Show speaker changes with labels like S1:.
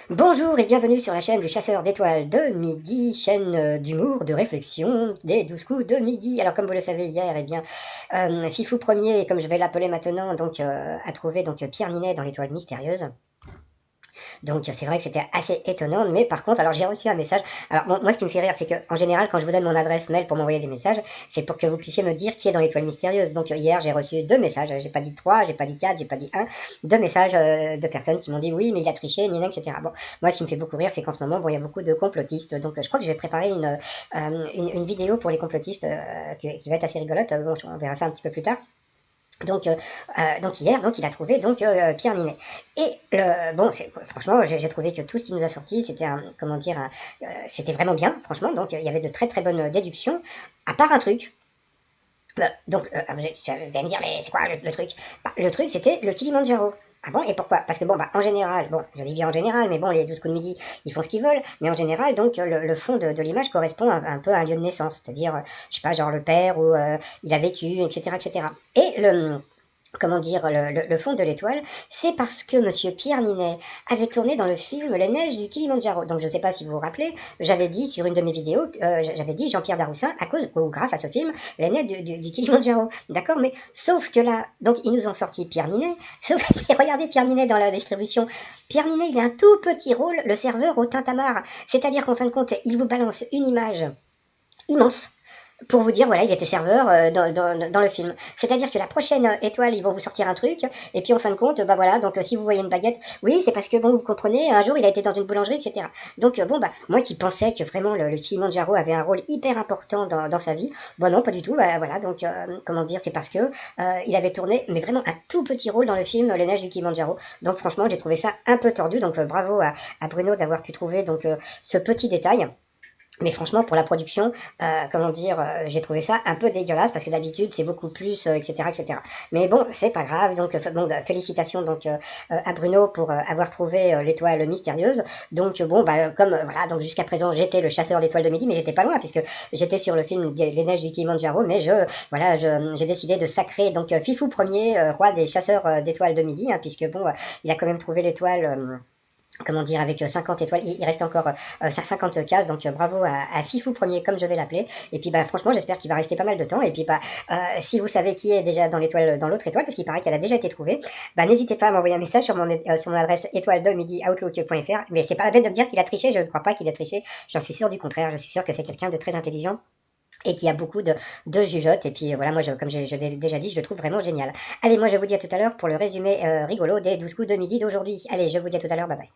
S1: Bonjour et bienvenue sur la chaîne du chasseur d'étoiles de midi, chaîne d'humour, de réflexion des 12 coups de midi. Alors comme vous le savez hier, eh bien, Fifou premier, comme je vais l'appeler maintenant, donc a trouvé donc Pierre Ninet dans l'étoile mystérieuse. Donc c'est vrai que c'était assez étonnant, mais par contre, alors j'ai reçu un message. Alors bon, moi ce qui me fait rire, c'est que en général, quand je vous donne mon adresse mail pour m'envoyer des messages, c'est pour que vous puissiez me dire qui est dans l'étoile mystérieuse. Donc hier, j'ai reçu deux messages. J'ai pas dit trois, j'ai pas dit quatre, j'ai pas dit un. Deux messages de personnes qui m'ont dit oui, mais il a triché, ni etc. Bon, moi ce qui me fait beaucoup rire, c'est qu'en ce moment, bon, il y a beaucoup de complotistes. Donc je crois que je vais préparer une vidéo pour les complotistes qui va être assez rigolote. Bon, on verra ça un petit peu plus tard. Donc hier, donc il a trouvé donc Pierre Ninet. Et bon, franchement, j'ai trouvé que tout ce qu'il nous a sorti, c'était comment dire, c'était vraiment bien, franchement. Donc il y avait de très très bonnes déductions, à part un truc. Vous allez me dire, mais c'est quoi le truc? Bah, le truc, c'était le Kilimandjaro. Ah bon, et pourquoi? Parce que bon, bah, en général, bon, je dis bien en général, mais bon, les 12 coups de midi, ils font ce qu'ils veulent, mais en général, donc, le fond de l'image correspond un peu à un lieu de naissance, c'est-à-dire, je sais pas, genre le père où il a vécu, etc., etc. Et comment dire, le fond de l'étoile, c'est parce que Monsieur Pierre Ninet avait tourné dans le film Les Neiges du Kilimandjaro. Donc je ne sais pas si vous vous rappelez, j'avais dit sur une de mes vidéos, j'avais dit Jean-Pierre Daroussin à cause ou grâce à ce film, Les Neiges du Kilimandjaro. D'accord, mais sauf que là, donc ils nous ont sorti Pierre Ninet, sauf que regardez Pierre Ninet dans la distribution. Pierre Ninet, il a un tout petit rôle, le serveur au tintamarre. C'est-à-dire qu'en fin de compte, il vous balance une image immense pour vous dire, voilà, il était serveur dans le film. C'est-à-dire que la prochaine étoile, ils vont vous sortir un truc, et puis en fin de compte, bah voilà, donc si vous voyez une baguette, oui, c'est parce que, bon, vous comprenez, un jour, il a été dans une boulangerie, etc. Donc, bon, bah, moi qui pensais que vraiment le Kilimanjaro avait un rôle hyper important dans sa vie, bon non, pas du tout, bah voilà, donc, comment dire, c'est parce que il avait tourné, mais vraiment un tout petit rôle dans le film Les Neiges du Kilimanjaro. Donc, franchement, j'ai trouvé ça un peu tordu, donc bravo à Bruno d'avoir pu trouver donc ce petit détail. Mais franchement, pour la production, comment dire, j'ai trouvé ça un peu dégueulasse parce que d'habitude c'est beaucoup plus, etc., etc. Mais bon, c'est pas grave. Donc, bon, félicitations donc à Bruno pour avoir trouvé l'étoile mystérieuse. Donc bon, bah comme voilà, donc jusqu'à présent j'étais le chasseur d'étoiles de midi, mais j'étais pas loin puisque j'étais sur le film Les Neiges du Kilimanjaro, mais voilà, j'ai décidé de sacrer donc Fifou premier, roi des chasseurs d'étoiles de midi, hein, puisque bon, il a quand même trouvé l'étoile. Comment dire, avec 50 étoiles, il reste encore 50 cases, donc bravo à Fifou premier, comme je vais l'appeler. Et puis bah franchement, j'espère qu'il va rester pas mal de temps. Et puis bah si vous savez qui est déjà dans l'étoile, dans l'autre étoile, parce qu'il paraît qu'elle a déjà été trouvée, bah n'hésitez pas à m'envoyer un message sur mon adresse étoile de midi outlook.fr. Mais c'est pas la peine de me dire qu'il a triché, je ne crois pas qu'il a triché. J'en suis sûr du contraire, je suis sûr que c'est quelqu'un de très intelligent et qui a beaucoup de jugeotes. Et puis voilà, moi, comme je l'ai déjà dit, je le trouve vraiment génial. Allez, moi, je vous dis à tout à l'heure pour le résumé rigolo des 12 coups de midi d'aujourd'hui. Allez, je vous dis à tout à l'heure, bye bye.